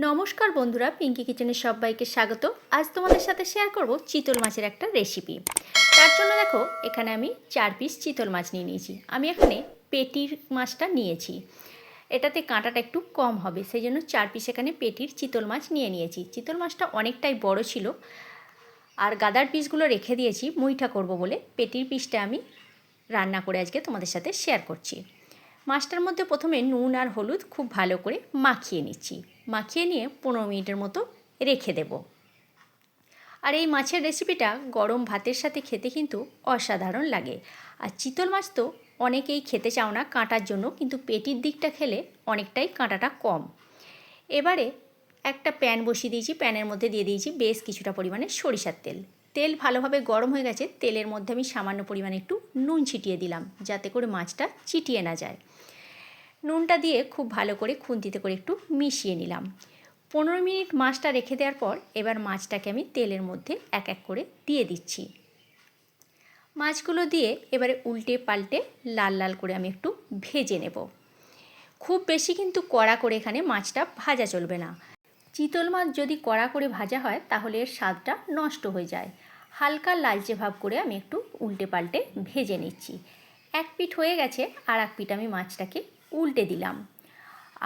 নমস্কার বন্ধুরা, পিঙ্কি কিচেনের সবাইকে স্বাগত। আজ তোমাদের সাথে শেয়ার করব চিতল মাছের একটা রেসিপি। তার জন্য দেখো এখানে আমি 4 পিস চিতল মাছ নিয়ে নিয়েছি। আমি এখানে পেটির মাছটা নিয়েছি, এটাতে কাঁটাটা একটু কম হবে, সেই জন্য 4 পিস এখানে পেটির চিতল মাছ নিয়েছি। চিতল মাছটা অনেকটাই বড় ছিল, আর গাদার পিসগুলো রেখে দিয়েছি মুইঠা করব বলে। পেটির পিসটা আমি রান্না করে আজকে তোমাদের সাথে শেয়ার করছি। মাছটার মধ্যে প্রথমে নুন আর হলুদ খুব ভালো করে মাখিয়ে নিচ্ছি। মাখিয়ে নিয়ে 15 মিনিটের মতো রেখে দেব। আর এই মাছের রেসিপিটা গরম ভাতের সাথে খেতে কিন্তু অসাধারণ লাগে। আর চিতল মাছ তো অনেকেই খেতে চাও না কাঁটার জন্য, কিন্তু পেটির দিকটা খেলে অনেকটাই কাঁটাটা কম। এবারে একটা প্যান বসিয়ে দিয়েছি, প্যানের মধ্যে দিয়ে দিয়েছি বেশ কিছুটা পরিমাণে সরিষার তেল। তেল ভালোভাবে গরম হয়ে গেছে, তেলের মধ্যে আমি সামান্য পরিমাণে একটু নুন ছিটিয়ে দিলাম, যাতে করে মাছটা চিটিয়ে না যায়। নুনটা দিয়ে খুব ভালো করে খুন্তিতে করে একটু মিশিয়ে নিলাম। 15 মিনিট মাছটা রেখে দেওয়ার পর এবার মাছটাকে আমি তেলের মধ্যে এক এক করে দিয়ে দিচ্ছি। মাছগুলো দিয়ে এবারে উল্টে পাল্টে লাল লাল করে আমি একটু ভেজে নেব। খুব বেশি কিন্তু কড়া করে এখানে মাছটা ভাজা চলবে না। চিতল মাছ যদি কড়া করে ভাজা হয় তাহলে এর স্বাদটা নষ্ট হয়ে যায়। হালকা লালচে ভাব করে আমি একটু উল্টে পাল্টে ভেজে নিচ্ছি। এক পিঠ হয়ে গেছে, আর এক পিঠ আমি মাছটাকে উল্টে দিলাম।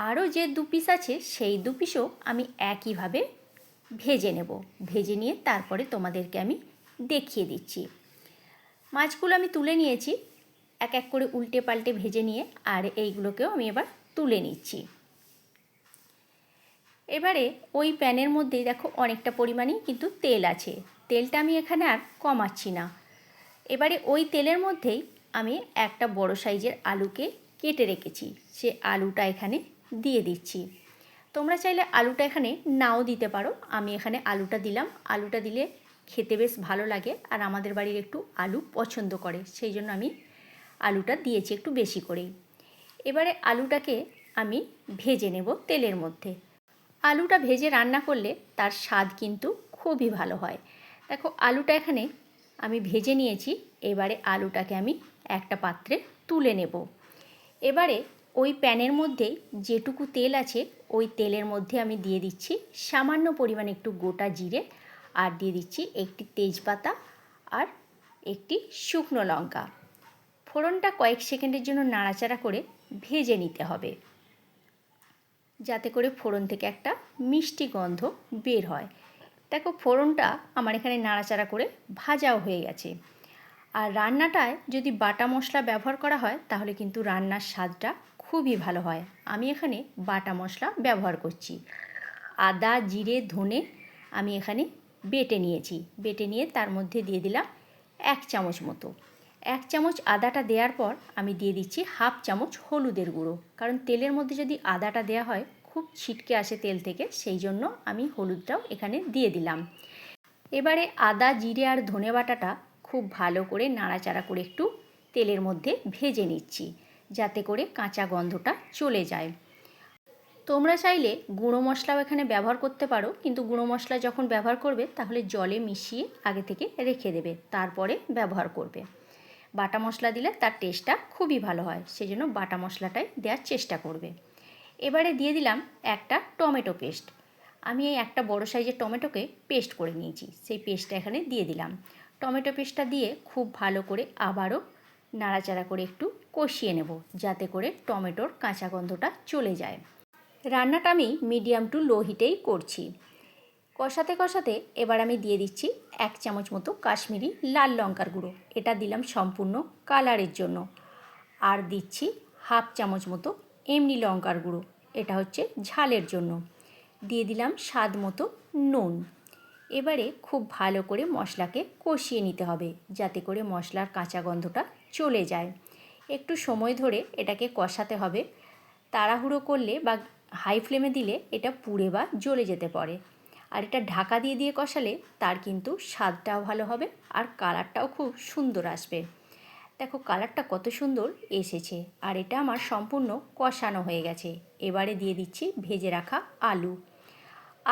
আরও যে 2 পিস আছে সেই 2 পিসও আমি একইভাবে ভেজে নেব। ভেজে নিয়ে তারপরে তোমাদেরকে আমি দেখিয়ে দিচ্ছি। মাছগুলো আমি তুলে নিয়েছি, এক এক করে উল্টে পাল্টে ভেজে নিয়ে, আর এইগুলোকেও আমি এবার তুলে নিচ্ছি। এবারে ওই প্যানের মধ্যেই দেখো অনেকটা পরিমাণেই কিন্তু তেল আছে। তেলটা আমি এখানে আর কমাচ্ছি না। এবারে ওই তেলের মধ্যেই আমি একটা বড় সাইজের আলুকে কেটে রেখেছি, সে আলুটা এখানে দিয়ে দিচ্ছি। তোমরা চাইলে আলুটা এখানে নাও দিতে পারো, আমি এখানে আলুটা দিলাম। আলুটা দিলে খেতে বেশ ভালো লাগে, আর আমাদের বাড়ির একটু আলু পছন্দ করে, সেই জন্য আমি আলুটা দিয়েছি একটু বেশি করেই। এবারে আলুটাকে আমি ভেজে নেব তেলের মধ্যে। আলুটা ভেজে রান্না করলে তার স্বাদ কিন্তু খুবই ভালো হয়। দেখো আলুটা এখানে আমি ভেজে নিয়েছি। এবারে আলুটাকে আমি একটা পাত্রে তুলে নেব। এবারে ওই প্যানের মধ্যেই যেটুকু তেল আছে ওই তেলের মধ্যে আমি দিয়ে দিচ্ছি সামান্য পরিমাণে একটু গোটা জিরে, আর দিয়ে দিচ্ছি একটি তেজপাতা আর একটি শুকনো লঙ্কা। ফোড়নটা কয়েক সেকেন্ডের জন্য নাড়াচাড়া করে ভেজে নিতে হবে, যাতে করে ফোড়ন থেকে একটা মিষ্টি গন্ধ বের হয়। দেখো ফোড়নটা আমার এখানে নাড়াচাড়া করে ভাজাও হয়ে গেছে। আর রান্নাটায় যদি বাটা মশলা ব্যবহার করা হয় তাহলে কিন্তু রান্নার স্বাদটা খুবই ভালো হয়। আমি এখানে বাটা মশলা ব্যবহার করছি। আদা জিরে ধনে আমি এখানে বেটে নিয়েছি। বেটে নিয়ে তার মধ্যে দিয়ে দিলাম 1 চামচ মতো। 1 চামচ আদাটা দেওয়ার পর আমি দিয়ে দিচ্ছি হাফ চামচ হলুদের গুঁড়ো, কারণ তেলের মধ্যে যদি আদাটা দেওয়া হয় খুব ছিটকে আসে তেল থেকে, সেই জন্য আমি হলুদটাও এখানে দিয়ে দিলাম। এবারে আদা জিরে আর ধনে বাটাটা খুব ভালো করে নাড়াচাড়া করে একটু তেলের মধ্যে ভেজে নিচ্ছি, যাতে করে কাঁচা গন্ধটা চলে যায়। তোমরা চাইলে গুঁড়ো মশলাও এখানে ব্যবহার করতে পারো, কিন্তু গুঁড়ো মশলা যখন ব্যবহার করবে তাহলে জলে মিশিয়ে আগে থেকে রেখে দেবে, তারপরে ব্যবহার করবে। বাটা মশলা দিলে তার টেস্টটা খুবই ভালো হয়, সেজন্য বাটা মশলাটাই দেওয়ার চেষ্টা করবে। এবারে দিয়ে দিলাম একটা টমেটো পেস্ট। আমি এই একটা বড় সাইজের টমেটোকে পেস্ট করে নিয়েছি, সেই পেস্টটা এখানে দিয়ে দিলাম। টমেটো পেস্টটা দিয়ে খুব ভালো করে আবারও নাড়াচাড়া করে একটু কষিয়ে নেব, যাতে করে টমেটোর কাঁচা গন্ধটা চলে যায়। রান্নাটা আমি মিডিয়াম টু লো হিটেই করছি। কষাতে কষাতে এবার আমি দিয়ে দিচ্ছি 1 চামচ মতো কাশ্মীরি লাল লঙ্কার গুঁড়ো, এটা দিলাম সম্পূর্ণ কালারের জন্য। আর দিচ্ছি হাফ চামচ মতো এমনি লঙ্কার গুঁড়ো, এটা হচ্ছে ঝালের জন্য। দিয়ে দিলাম স্বাদ মতো নুন। এবারে খুব ভালো করে মশলাকে কষিয়ে নিতে হবে, যাতে করে মশলার কাঁচা গন্ধটা চলে যায়। একটু সময় ধরে এটাকে কষাতে হবে। তাড়াহুড়ো করলে বা হাই ফ্লেমে দিলে এটা পুড়ে বা জ্বলে যেতে পারে। আর এটা ঢাকা দিয়ে দিয়ে কষালে তার কিন্তু স্বাদটাও ভালো হবে, আর কালারটাও খুব সুন্দর আসবে। দেখো কালারটা কত সুন্দর এসেছে, আর এটা আমার সম্পূর্ণ কষানো হয়ে গেছে। এবারে দিয়ে দিচ্ছি ভেজে রাখা আলু।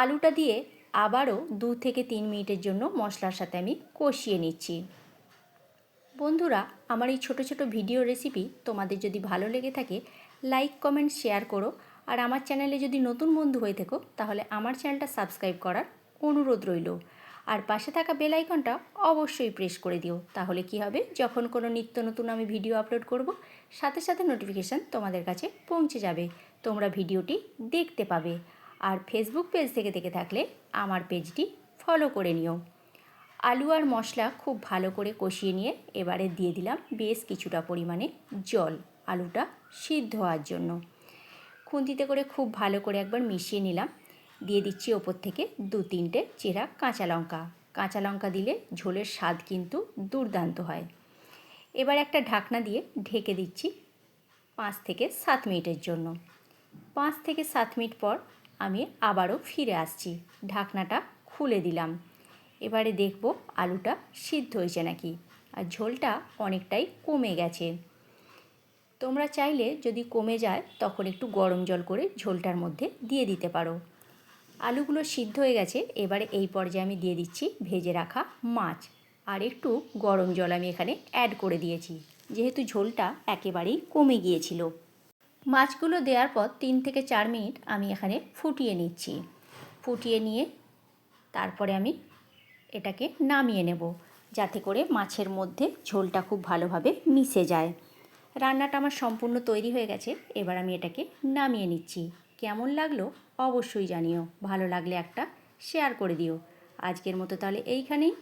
আলুটা দিয়ে আবারও 2 থেকে 3 মিনিটের জন্য মশলার সাথে আমি কষিয়ে নিচ্ছি। বন্ধুরা, আমার এই ছোট ছোট ভিডিও রেসিপি তোমাদের যদি ভালো লেগে থাকে লাইক কমেন্ট শেয়ার করো, আর আমার চ্যানেলে যদি নতুন বন্ধু হয়ে থাকো তাহলে আমার চ্যানেলটা সাবস্ক্রাইব করার অনুরোধ রইল। আর পাশে থাকা বেল আইকনটা অবশ্যই প্রেস করে দিও, তাহলে কি হবে, যখন কোনো নিত্য নতুন আমি ভিডিও আপলোড করব সাথে সাথে নোটিফিকেশান তোমাদের কাছে পৌঁছে যাবে, তোমরা ভিডিওটি দেখতে পাবে। আর ফেসবুক পেজ থেকে দেখে থাকলে আমার পেজটি ফলো করে নিও। আলু আর মশলা খুব ভালো করে কষিয়ে নিয়ে এবারে দিয়ে দিলাম বেশ কিছুটা পরিমাণে জল আলুটা সিদ্ধ হওয়ার জন্য। খুন্তিতে করে খুব ভালো করে একবার মিশিয়ে নিলাম। দিয়ে দিচ্ছি ওপর থেকে 2-3টে চেরা কাঁচা লঙ্কা। কাঁচা লঙ্কা দিলে ঝোলের স্বাদ কিন্তু দুর্দান্ত হয়। এবার একটা ঢাকনা দিয়ে ঢেকে দিচ্ছি 5 থেকে 7 মিনিটের জন্য। 5 থেকে 7 মিনিট পর আমি আবারও ফিরে আসছি, ঢাকনাটা খুলে দিলাম। এবারে দেখব আলুটা সিদ্ধ হয়েছে নাকি, আর ঝোলটা অনেকটাই কমে গেছে। তোমরা চাইলে যদি কমে যায় তখন একটু গরম জল করে ঝোলটার মধ্যে দিয়ে দিতে পারো। আলুগুলো সিদ্ধ হয়ে গেছে, এবারে এই পর্যায়ে আমি দিয়ে দিচ্ছি ভেজে রাখা মাছ, আর একটু গরম জল আমি এখানে অ্যাড করে দিয়েছি, যেহেতু ঝোলটা একেবারেই কমে গিয়েছিল। মাছগুলো দেওয়ার পর 3 থেকে 4 মিনিট আমি এখানে ফুটিয়ে নিচ্ছি। ফুটিয়ে নিয়ে তারপরে আমি এটাকে নামিয়ে নেব, যাতে করে মাছের মধ্যে ঝোলটা খুব ভালোভাবে মিশে যায়। রান্নাটা আমার সম্পূর্ণ তৈরি হয়ে গেছে, এবার আমি এটাকে নামিয়ে নিচ্ছি। কেমন লাগলো অবশ্যই জানিও, ভালো লাগলে একটা শেয়ার করে দিও। আজকের মতো তাহলে এইখানেই।